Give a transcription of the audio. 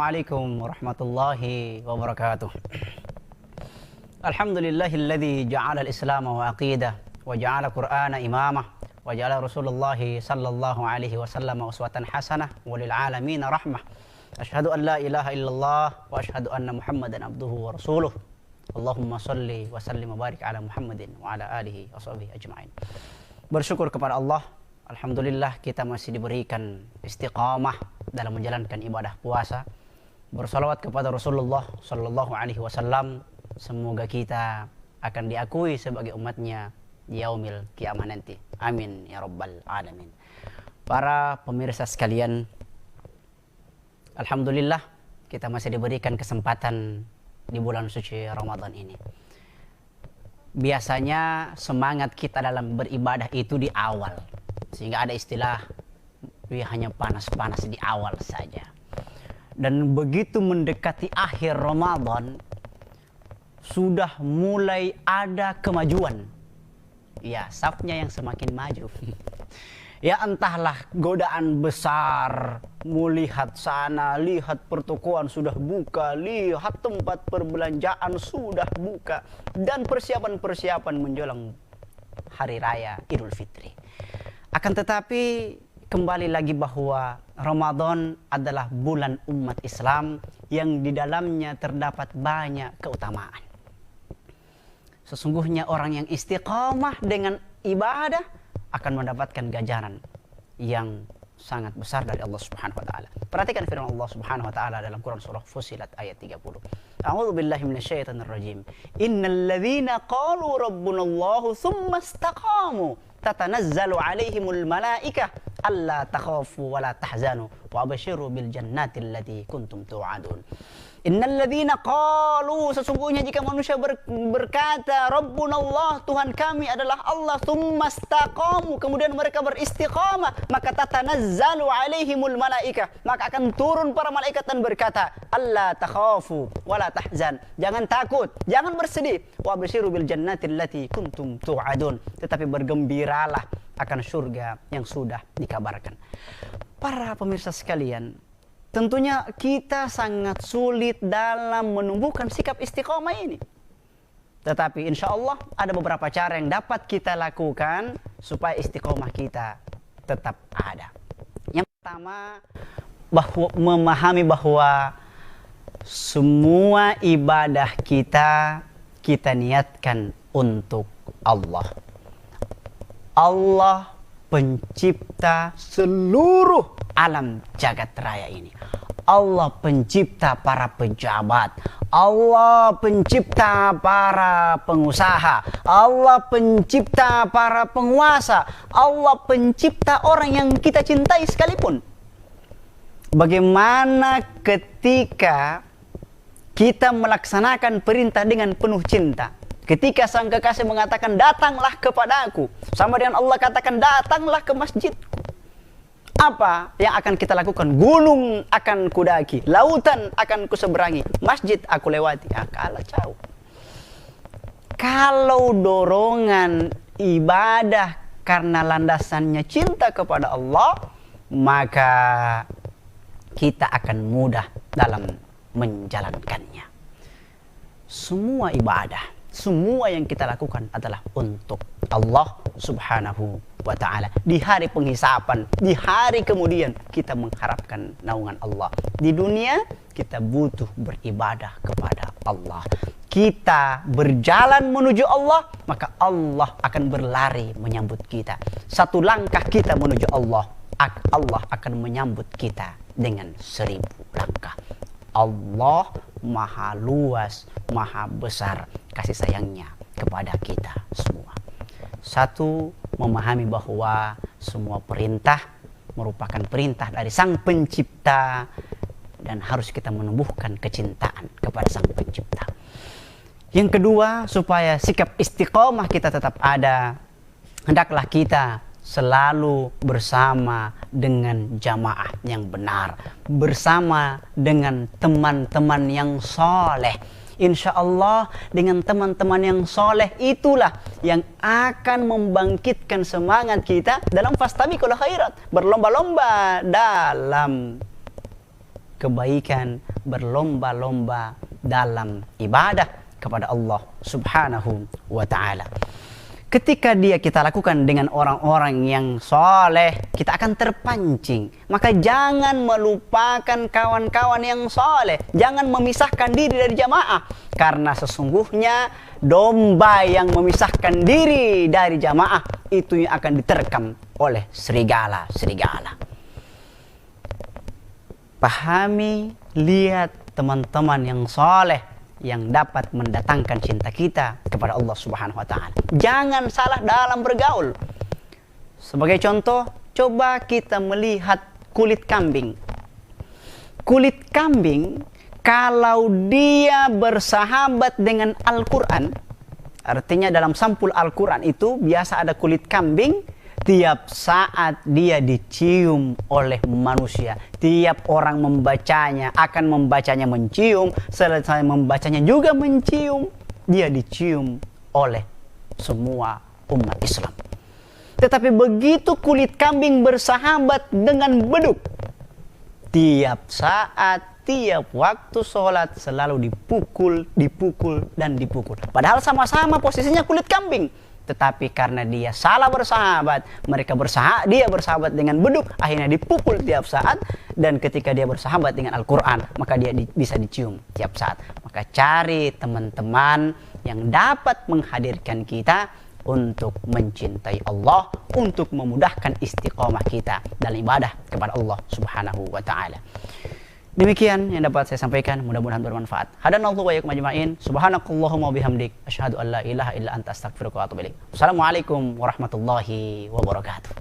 Assalamualaikum warahmatullahi wabarakatuh. Alhamdulillahilladzi ja'ala al-islam wa aqidah wa ja'ala Qur'ana imamah wa ja'ala Rasulullah sallallahu alaihi wasallam uswatan hasanah wa lil alamin rahmah. Asyhadu an la ilaha illallah wa asyhadu anna Muhammadan abduhu wa rasuluh. Allahumma salli wa sallim wa barik ala Muhammadin wa ala alihi wa sahbihi ajma'in. Bersyukur kepada Allah, alhamdulillah kita masih diberikan istiqamah dalam menjalankan ibadah puasa. Bersalawat kepada Rasulullah sallallahu alaihi wasallam. Semoga kita akan diakui sebagai umatnya di yaumil kiamah nanti. Amin ya rabbal alamin. Para pemirsa sekalian, alhamdulillah kita masih diberikan kesempatan di bulan suci Ramadan ini. Biasanya semangat kita dalam beribadah itu di awal, sehingga ada istilah hanya panas-panas di awal saja. Dan begitu mendekati akhir Ramadan, sudah mulai ada kemajuan. Ya, safnya yang semakin maju. Ya, entahlah godaan besar, melihat sana, lihat pertokoan sudah buka, lihat tempat perbelanjaan sudah buka, dan persiapan-persiapan menjelang hari raya Idul Fitri. Akan tetapi kembali lagi bahwa Ramadan adalah bulan umat Islam yang di dalamnya terdapat banyak keutamaan. Sesungguhnya orang yang istiqamah dengan ibadah akan mendapatkan ganjaran yang sangat besar dari Allah Subhanahu wa taala. Perhatikan firman Allah Subhanahu wa taala dalam Quran surah Fussilat ayat 30. A'udzu billahi minasyaitonir rajim. Innal ladzina qalu rabbunallahu tsumma istaqamu tatanazzalu alaihimul malaikah alla takhafu wa la tahzanu wa abshiru bil jannati allati kuntum tu'adun. Innal ladzina qalu, sesungguhnya jika manusia berkata Rabbunallah, Tuhan kami adalah Allah, tsumma istaqamu, kemudian mereka beristiqamah, maka tatanazzalu alaihimul malaikah, maka akan turun para malaikat dan berkata alla takhafu wa la tahzan, jangan takut, jangan bersedih, wa abshiru bil jannati allati kuntum tu'adun, tetapi bergembiralah akan surga yang sudah dikabarkan. Para pemirsa sekalian, tentunya kita sangat sulit dalam menumbuhkan sikap istiqomah ini. Tetapi insya Allah ada beberapa cara yang dapat kita lakukan supaya istiqomah kita tetap ada. Yang pertama, memahami bahwa semua ibadah kita niatkan untuk Allah. Allah pencipta seluruh alam jagat raya ini. Allah pencipta para pejabat, Allah pencipta para pengusaha, Allah pencipta para penguasa, Allah pencipta orang yang kita cintai sekalipun. Bagaimana ketika kita melaksanakan perintah dengan penuh cinta? Ketika sang kekasih mengatakan datanglah kepadaku, sama dengan Allah katakan datanglah ke masjidku. Apa yang akan kita lakukan? Gunung akan kudaki, lautan akan kuseberangi, masjid aku lewati. Kalah jauh. Kalau dorongan ibadah karena landasannya cinta kepada Allah, maka kita akan mudah dalam menjalankannya. Semua ibadah, semua yang kita lakukan adalah untuk Allah Subhanahu wa ta'ala. Di hari penghisapan, di hari kemudian kita mengharapkan naungan Allah. Di dunia kita butuh beribadah kepada Allah. Kita berjalan menuju Allah, maka Allah akan berlari menyambut kita. Satu langkah kita menuju Allah, Allah akan menyambut kita dengan 1000 langkah. Allah maha luas, maha besar kasih sayangnya kepada kita semua. Satu, memahami bahwa semua perintah merupakan perintah dari Sang Pencipta dan harus kita menumbuhkan kecintaan kepada Sang Pencipta. Yang kedua, supaya sikap istiqomah kita tetap ada, hendaklah kita selalu bersama dengan jamaah yang benar, bersama dengan teman-teman yang soleh. Insya Allah dengan teman-teman yang soleh itulah yang akan membangkitkan semangat kita dalam fastabiqul khairat, berlomba-lomba dalam kebaikan, berlomba-lomba dalam ibadah kepada Allah Subhanahu wa ta'ala. Ketika kita lakukan dengan orang-orang yang soleh, kita akan terpancing. Maka jangan melupakan kawan-kawan yang soleh. Jangan memisahkan diri dari jamaah. Karena sesungguhnya domba yang memisahkan diri dari jamaah itu yang akan diterkam oleh serigala-serigala. Pahami, lihat teman-teman yang soleh yang dapat mendatangkan cinta kita kepada Allah Subhanahu wa ta'ala. Jangan salah dalam bergaul. Sebagai contoh, coba kita melihat kulit kambing. Kulit kambing, kalau dia bersahabat dengan Al-Quran, artinya dalam sampul Al-Quran itu biasa ada kulit kambing. Tiap saat dia dicium oleh manusia. Tiap orang membacanya, akan membacanya mencium. Selesai membacanya juga mencium. Dia dicium oleh semua umat Islam. Tetapi begitu kulit kambing bersahabat dengan beduk, tiap saat, tiap waktu sholat selalu dipukul, dan dipukul. Padahal sama-sama posisinya kulit kambing. Tetapi karena dia salah bersahabat, dia bersahabat dengan beduk, akhirnya dipukul tiap saat. Dan ketika dia bersahabat dengan Al-Quran, maka dia bisa dicium tiap saat. Maka cari teman-teman yang dapat menghadirkan kita untuk mencintai Allah, untuk memudahkan istiqomah kita dalam ibadah kepada Allah Subhanahu wa ta'ala. Demikian yang dapat saya sampaikan, mudah-mudahan bermanfaat. Hadanallahu wa iyyakum ajma'in. Subhanakallahumma bihamdik, asyhadu an la ilaha illa anta astaghfiruka wa atubu ilaik. Wassalamualaikum warahmatullahi wabarakatuh.